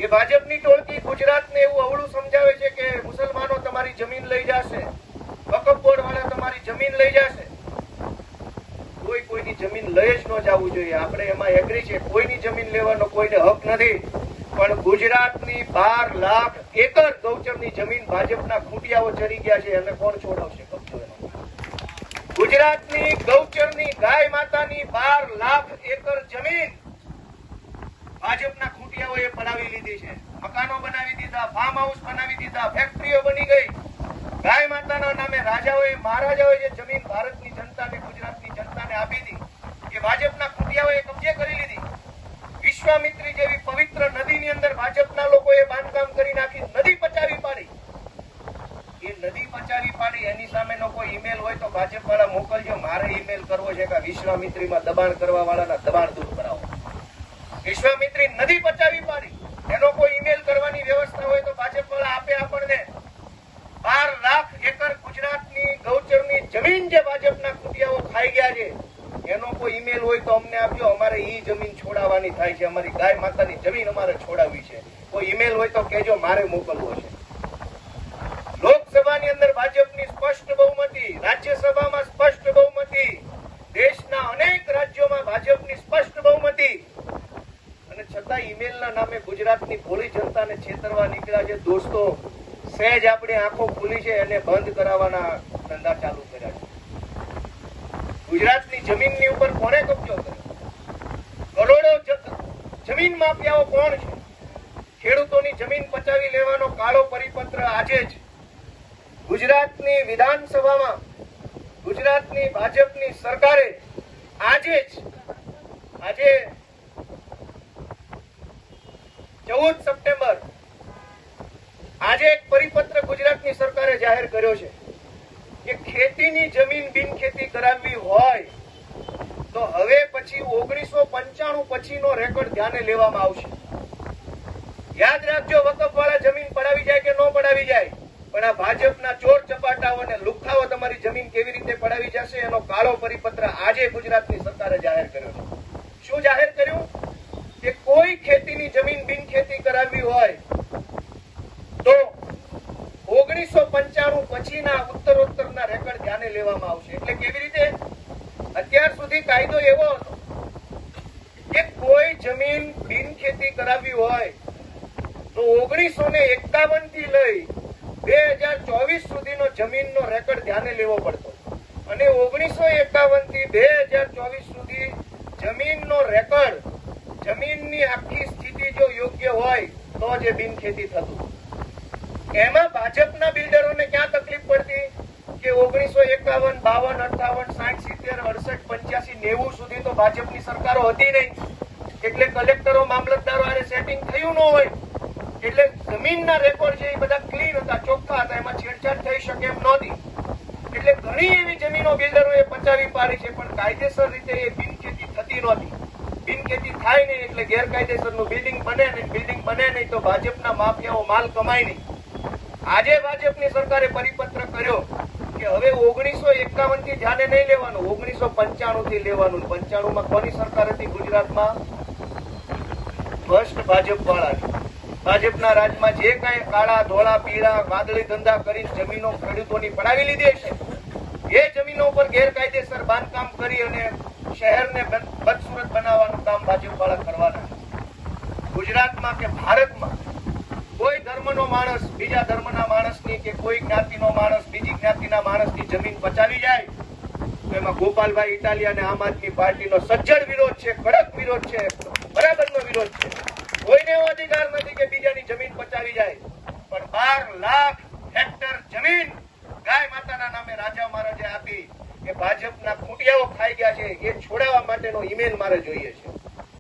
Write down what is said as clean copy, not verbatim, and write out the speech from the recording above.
એ ભાજપની ટોળકી ગુજરાતને એવું અવળું સમજાવે છે કે મુસલમાનો તમારી જમીન લઈ જશે, વકફ બોર્ડ વાળા તમારી જમીન લઈ જશે. કોઈની જમીન લઈ જ ન જવું જોઈએ. આપણે એમાં એગ્રી છે, કોઈની જમીન લેવાનો કોઈને હક નથી. પણ ગુજરાતની 12 લાખ એકર ગૌચરની જમીન ભાજપના ખૂંટિયાઓ ચડી ગયા છે. એને કોણ છોડાવશે કબજો એનો? ગુજરાતની ગૌચરની ગાય માતાની 12 લાખ એકર જમીન ભાજપના ખૂંટિયાઓએ પડાવી લીધી છે. મકાનો બનાવી દીધા, ફાર્મ હાઉસ બનાવી દીધા, ફેક્ટરીઓ બની ગઈ. ગાય માતાના નામે રાજાઓએ મહારાજાઓએ જે જમીન ભારતની જનતાને, ગુજરાતની જનતાને આપી હતી એ ભાજપના ખૂંટિયાઓએ કબજે કરી લીધી. વિશ્વામિત્રી જેવી પવિત્ર નદીની અંદર ભાજપના લોકોએ બાંધકામ કરી નાખી, નદી પચાવી પાડી. એ નદી પચાવી પાડી એની સામેનો કોઈ ઈમેલ હોય તો ભાજપ વાળા મોકલજો. મારે ઈમેલ કરવો છે કે વિશ્વામિત્રીમાં દબાણ કરવા વાળાના દબાણ દૂર કરાવો. વિશ્વામિત્રી નદી પચાવી પાડી, એનો કોઈ ઈમેલ કરવાની વ્યવસ્થા હોય તો ભાજપ વાળા આપે આપણને. 12 લાખ એકર ગુજરાતની ગૌચરની જમીન જે ભાજપના ખૂંટિયાઓ ખાઈ ગયા છે એનો કોઈ ઈમેલ હોય તો અમને આપજો. અમારે ઈ જમીન છોડાવવાની થાય છે. અમારી ગાય માતાની જમીન અમારે છોડાવવી છે. કોઈ ઈમેલ હોય તો કહેજો, મારે મોકલવો છે. લોકસભાની અંદર ભાજપની સ્પષ્ટ બહુમતી, રાજ્યસભામાં સ્પષ્ટ બહુમતી, દેશના અનેક રાજ્યોમાં ભાજપની સ્પષ્ટ બહુમતી, અને છતાં ઈમેલના નામે ગુજરાતની ભોળી જનતાને છેતરવા નીકળ્યા છે. દોસ્તો, સહેજ આપણી આંખો ખુલી છે, એને બંધ કરાવવાના ધંધા ચાલુ કર્યા છે. ગુજરાતની જમીનની ઉપર કોને કબજો કર્યો? કરોડો જમીન માફિયાઓ કોણ છે? ખેડૂતોની જમીન પચાવી લેવાનો કાળો પરિપત્ર આજે જ ગુજરાતની વિધાનસભામાં ગુજરાતની ભાજપની સરકારે આજે 14 સપ્ટેમ્બર આજે એક પરિપત્ર ગુજરાતની સરકારે જાહેર કર્યો છે કે ખેતીની જમીન બિનખેતી કરાવવી હોય તો હવે પછી 1995 પછીનો રેકોર્ડ ધ્યાને લેવામાં આવશે. યાદ રાખજો, વકફ વાળા જમીન પડાવી જાય કે ન પડાવી જાય, પણ આ ભાજપના ચોર ચપાટાઓ અને લુખાઓ તમારી જમીન કેવી રીતે પડાવી જશે એનો કાળો પરિપત્ર આજે ગુજરાતની સરકારે જાહેર કર્યો છે. શું જાહેર કર્યું? કે કોઈ ખેતીની જમીન બિનખેતી કરાવવી હોય તો 1995 પછીના ઉત્તરોત્તરના રેકોર્ડ ધ્યાને લેવામાં આવશે. એટલે કેવી રીતે? અત્યાર સુધી કાયદો એવો હતો કે કોઈ જમીન બિનખેતી કરાવવી હોય તો 1951 થી લઈ 2024 સુધીનો જમીનનો રેકોર્ડ ધ્યાને લેવો પડતો, અને 1951 થી 2024 સુધી જમીનનો રેકોર્ડ, જમીનની આખી સ્થિતિ જો યોગ્ય હોય તો જ બિનખેતી થતું. એમાં ભાજપના બિલ્ડરોને ક્યાં તકલીફ પડતી કે 1951, 52, 58, 60, 70, 68, 85, 90 સુધી તો ભાજપની સરકારો હતી નહીં. એટલે કલેક્ટરો, મામલતદારો આને સેટિંગ થયું ન હોય, એટલે જમીનના રેકોર્ડ છે એ બધા ક્લીન હતા, ચોખ્ખા હતા, એમાં છેડછાડ થઈ શકે એમ નહોતી. એટલે ઘણી એવી જમીનો બિલ્ડરોએ પચાવી પાડી છે, પણ કાયદેસર રીતે એ બિનખેતી થતી નહોતી. બિનખેતી થાય નહીં એટલે ગેરકાયદેસરનું બિલ્ડિંગ બને નહીં, બિલ્ડિંગ બને નહીં તો ભાજપના માફિયાઓ માલ કમાય નહીં. આજે ભાજપની સરકારે પરિપત્ર કર્યો કે હવે 1951 થી ધ્યાને નહીં લેવાનું, 1995 થી લેવાનું. 95 માં કોની સરકાર હતી ગુજરાતમાં? ફર્સ્ટ ભાજપ વાળાની. ભાજપના રાજમાં જે કઈ કાળા, ધોળા, પીળા, વાદળી ધંધા કરીને જમીનો ખેડૂતોની પડાવી લીધી છે, એ જમીનો પર ગેરકાયદેસર બાંધકામ કરી અને શહેરને બદસુરત બનાવવાનું કામ ભાજપ વાળા કરવાના. ગુજરાતમાં કે ભારતમાં કોઈ ધર્મનો માણસ બીજા ધર્મના માણસની કે કોઈ જ્ઞાતિનો માણસ બીજી જ્ઞાતિના માણસની જમીન પચાવી જાય તો એમાં ગોપાલભાઈ ઇટાલિયા અને આમ આદમી પાર્ટીનો સજ્જડ વિરોધ છે, કડક વિરોધ છે, બરાબરનો વિરોધ છે. કોઈને એવો અધિકાર નથી કે બીજાની જમીન પચાવી જાય, પણ 12 લાખ હેક્ટર જમીન ગાય માતાના નામે રાજા મહારાજે આપી એ ભાજપના ખૂંટિયાઓ ખાઈ ગયા છે. એ છોડાવવા માટેનો ઈમેલ મારે જોઈએ છે.